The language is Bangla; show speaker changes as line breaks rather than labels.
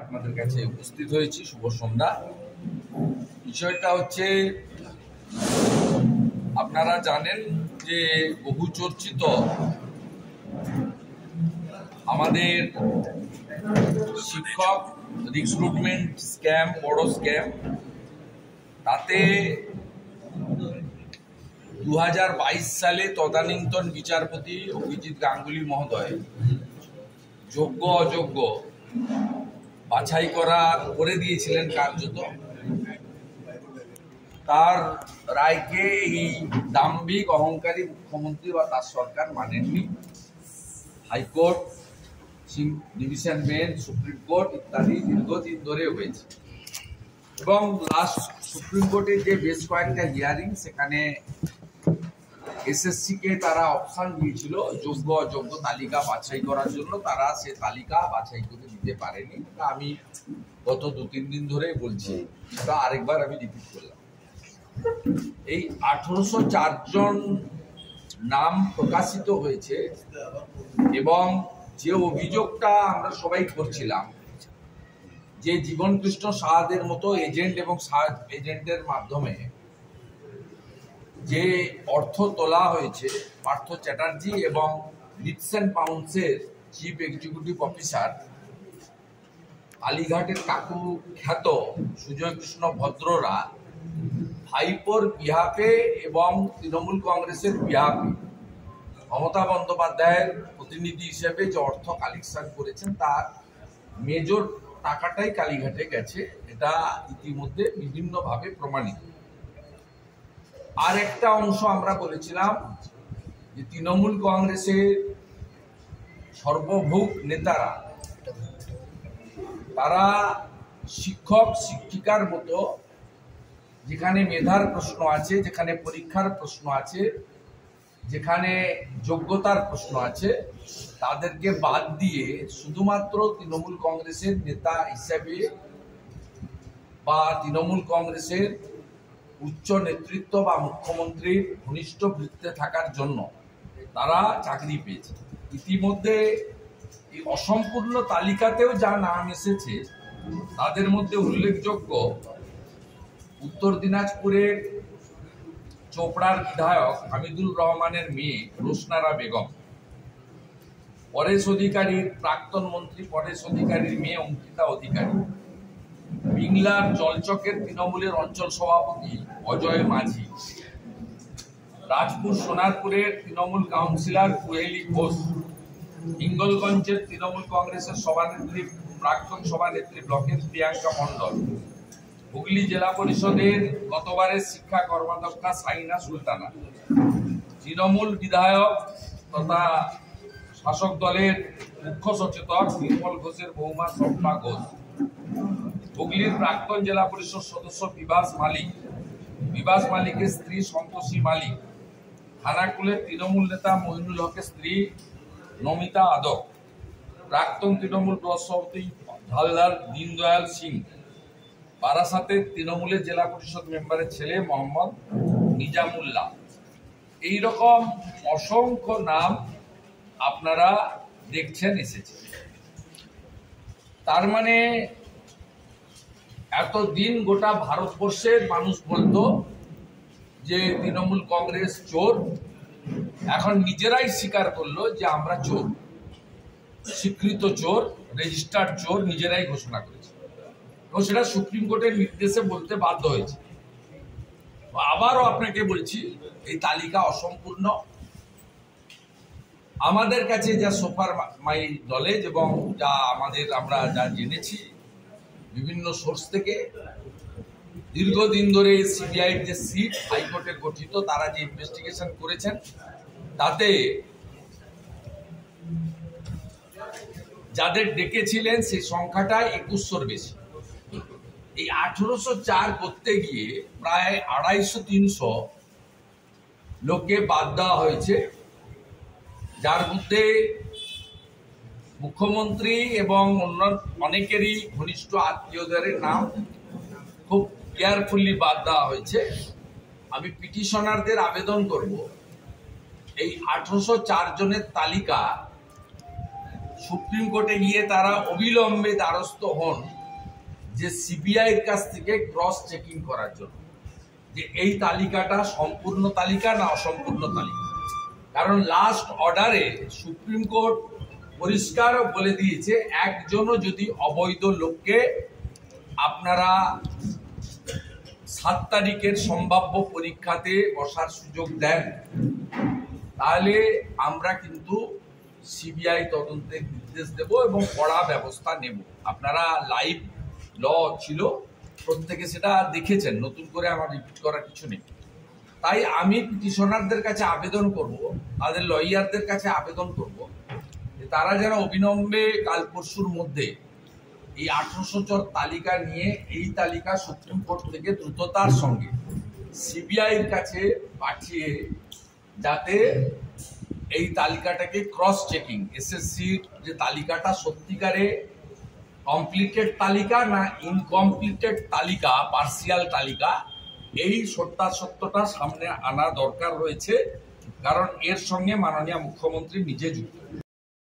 আপনাদের কাছে উপস্থিত হয়েছি। শুভ সন্ধ্যা। বিষয়টা হচ্ছে, আপনারা জানেন যে বহু চর্চিত আমাদের শিক্ষক রিক্রুটমেন্ট স্ক্যাম, বড় স্ক্যাম, তাতে 2022 সালে তদানীন্তন বিচারপতি অভিজিৎ গাঙ্গুলি মহোদয় যোগ্য অযোগ্য বাছাই করে দিয়েছিলেন কার্যত। তার রায়কে এই দাম্ভিক অহংকারী মুখ্যমন্ত্রী বা তার সরকার মানেননি। High court, division bench, supreme court ইত্যাদি দীর্ঘদিন ধরে হয়েছে এবং লাস্ট সুপ্রিম কোর্টের যে বেশ কয়েকটা হিয়ারিং, সেখানে এসএসসি কে তারা অপশন দিয়েছিল যোগ্য অযোগ্য তালিকা বাছাই করার জন্য। তারা সে তালিকা বাছাই করে দিতে পারেনি। আমি গত 2-3 দিন ধরে বলছি, তা আরেকবার আমি রিপিট করলাম। এই 1804 জন নাম প্রকাশিত হয়েছে এবং যে অভিযোগটা আমরা সবাই করছিলাম যে জীবনকৃষ্ণ সাহাদের মতো এজেন্ট এবং এজেন্টের মাধ্যমে যে অর্থ তোলা হয়েছে, পার্থ চ্যাটার্জি এবং লিটস অ্যান্ড পাউন্ডসের চিফ এক্সিকিউটিভ অফিসার কালীঘাটের কাকু খ্যাত সুজয় কৃষ্ণ ভদ্ররা ভাইপোর বিহাফে এবং তৃণমূল কংগ্রেসের বিহাফে মমতা বন্দ্যোপাধ্যায়ের প্রতিনিধি হিসেবে যে অর্থ কালেকশন করেছেন, তার মেজর টাকাটাই কালীঘাটে গেছে। এটা ইতিমধ্যে বিভিন্নভাবে প্রমাণিত। আর একটা অংশ আমরা বলেছিলাম যে তৃণমূল কংগ্রেসের সর্বভৌম নেতারা, তারা শিক্ষক শিক্ষিকার মতো যেখানে মেধার প্রশ্ন আছে, যেখানে পরীক্ষার প্রশ্ন আছে, যেখানে যোগ্যতার প্রশ্ন আছে, তাদেরকে বাদ দিয়ে শুধুমাত্র তৃণমূল কংগ্রেসের নেতা হিসেবে বা তৃণমূল কংগ্রেসের উচ্চ নেতৃত্ব বা মুখ্যমন্ত্রীর ঘনিষ্ঠ বৃত্তে থাকার জন্য তারা চাকরি পেয়েছে। ইতিমধ্যে এই অসম্পূর্ণ তালিকাতেও যা নাম এসেছে, তাদের মধ্যে উল্লেখযোগ্য উত্তর দিনাজপুরের চোপড়ার বিধায়ক হামিদুর রহমানের মেয়ে রোশনারা বেগম, পরেশ অধিকারীর প্রাক্তন মন্ত্রী পরেশ অধিকারীর মেয়ে অঙ্কিতা অধিকারী, বিংলার জলচকের তৃণমূলের অঞ্চল সভাপতি অজয় মাঝি, রাজপুর সোনারপুরের তৃণমূল কাউন্সিলর কুহেলি ঘোষ, হিঙ্গলগঞ্জের তৃণমূল কংগ্রেসের সভানেত্রী প্রাক্তন সভানেত্রী ব্লকের প্রিয়াঙ্কা মণ্ডল, হুগলি জেলা পরিষদের গতবারের শিক্ষা কর্মাধ্যক্ষা সাইনা সুলতানা, তৃণমূল বিধায়ক তথা শাসক দলের মুখ্য সচেতক নির্মল ঘোষের বৌমা স্বপ্না ঘোষ, হুগলির প্রাক্তন জেলা পরিষদ সদস্য বিবাস মালিকের স্ত্রী সন্তোষী মালিক, খানাকুলের তৃণমূল নেতা মইনুল হকের স্ত্রী নমিতা আদক, প্রাক্তন তৃণমূল ব্লক সভাপতি ঝালদার দীনদয়াল সিং, বারাসাতের তৃণমূলের জেলা পরিষদ মেম্বারের ছেলে মোহাম্মদ নিজামুল্লাহ। এইরকম অসংখ্য নাম আপনারা দেখছেন এসেছে। তার মানে এতদিন গোটা ভারতবর্ষের মানুষ বলতো যে তৃণমূল কংগ্রেস চোর, এখন নিজেরাই স্বীকার করলো যে আমরা চোর, স্বীকৃত চোর, রেজিস্টার্ড চোর নিজেরাই ঘোষণা করেছে এবং সেটা সুপ্রিম কোর্টের নির্দেশে বলতে বাধ্য হয়েছে। আবারও আপনাকে বলছি, এই তালিকা অসম্পূর্ণ। আমাদের কাছে যা সোফার মাই নলেজ এবং যা আমরা যা জেনেছি বিভিন্ন সোর্স থেকে, দীর্ঘদিন ধরে সিবিআইর যে সিট হাইকোর্টের গঠিত, তারা যে ইনভেস্টিগেশন করেছেন, তাতে যাদের ডেকেছিলেন সেই সংখ্যাটা 2100-র বেশি। এই 1804 করতে গিয়ে প্রায় 250-300 লোককে বাদ দেওয়া হয়েছে, যার মধ্যে মুখ্যমন্ত্রী এবং অন্য অনেকেরই ঘনিষ্ঠ আত্মীয়দের নাম খুব কেয়ারফুলি বাদ দেওয়া হয়েছে। আমি পিটিশনারদের আবেদন করব, এই 1804 জনের তালিকা সুপ্রিম কোর্টে গিয়ে তারা অবিলম্বে দ্বারস্থ হন যে সিবিআই এর কাছ থেকে ক্রস চেকিং করার জন্য, যে এই তালিকাটা সম্পূর্ণ তালিকা না অসম্পূর্ণ তালিকা। কারণ লাস্ট অর্ডারে সুপ্রিম কোর্ট পরিষ্কার বলে দিয়েছে, একজনও যদি অবৈধ লোককে আপনারা 7 তারিখের সম্ভাব্য পরীক্ষাতে বসার সুযোগ দেন, তাহলে আমরা কিন্তু সিবিআই তদন্তের নির্দেশ দেব এবং কড়া ব্যবস্থা নেব। আপনারা লাইভ ল ছিল, প্রত্যেকে সেটা দেখেছেন, নতুন করে আমার রিপিট করার কিছু নেই। তাই আমি পিটিশনারদের কাছে আবেদন করব, তাদের লয়ারদের কাছে আবেদন করব যে তারা যেন অবিলম্বে কাল পরশুর মধ্যে এই 1800 তালিকা নিয়ে এই তালিকা সুপ্রিম কোর্ট থেকে দ্রুততার সঙ্গে সিবিআই এর কাছে পাঠিয়ে, যাতে এই তালিকাটাকে ক্রস চেকিং, এসএসসির যে তালিকাটা সত্যিকারে কমপ্লিটেড তালিকা না ইনকমপ্লিটেড তালিকা, পার্সিয়াল তালিকা, এই সত্যটা সামনে আনা দরকার রয়েছে। কারণ এর সঙ্গে মাননীয় মুখ্যমন্ত্রী নিজে যুক্ত।